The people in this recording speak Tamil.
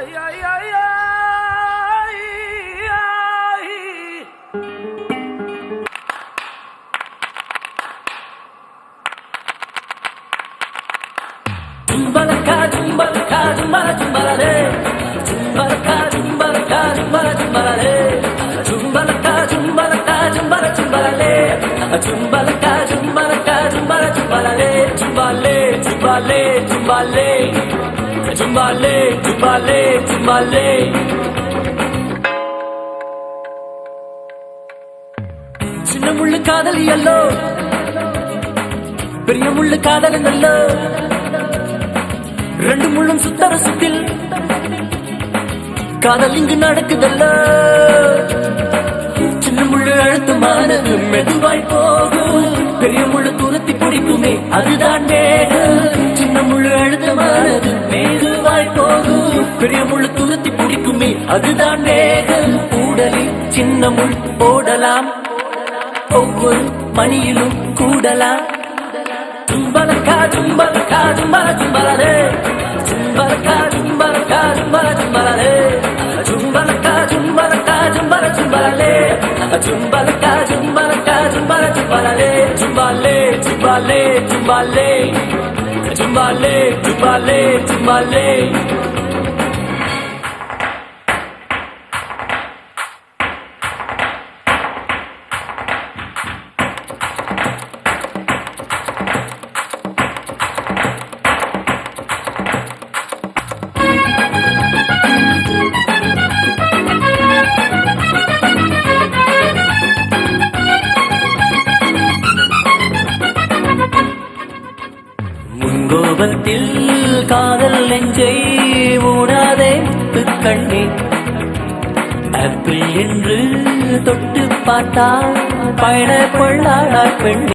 Jumbalaka, jumbalaka, jumbala, jumbalale. Jumbalaka, jumbalaka, jumbala, jumbalale. Jumbalaka, jumbalaka, jumbala, jumbalale. Jumbalaka, jumbalaka, jumbala, jumbalale. Jumbale, jumbale, jumbale. Jumbale, jumbale, jumbale. சின்ன முள்ளு காதல் அல்லோ, பெரிய முள்ளு காதல் நல்லோ. ரெண்டு முள்ளும் சுத்தர சுத்தில் காதல் இங்கு நடக்குதல்ல. சின்ன முள்ளு அழுத்தமானது மெதுவாய் போகும், பெரிய முள்ளு துரத்தி பிடிக்குமே அதுதான் வேகம். சின்ன முள்ளு அழுத்தமானது மெதுவாய் போகும், பெரிய முள்ளு துரத்தி பிடிக்குமே அதுதான் வேகம். கூடலில் சின்ன முள் போடலாம், ஒவ்வொரு மணியிலும் கூடலாம். Jumbalaka, jumbalaka, jumbala, jumbalale. Jumbalaka, jumbalaka, jumbala, jumbalale. Jumbalaka, jumbalaka, jumbala, jumbalale. Jumbalaka, jumbalaka, jumbala, jumbalale. Jumbale, jumbale, jumbale. Jumbale, jumbale, jumbale. முன்கோபத்தில் காதல் நெஞ்சை மூடாதே கண்ணே. ஆப்பிள் என்று தொட்டு பார்த்தால் பயண கொள்ளாய் பெண்ணே.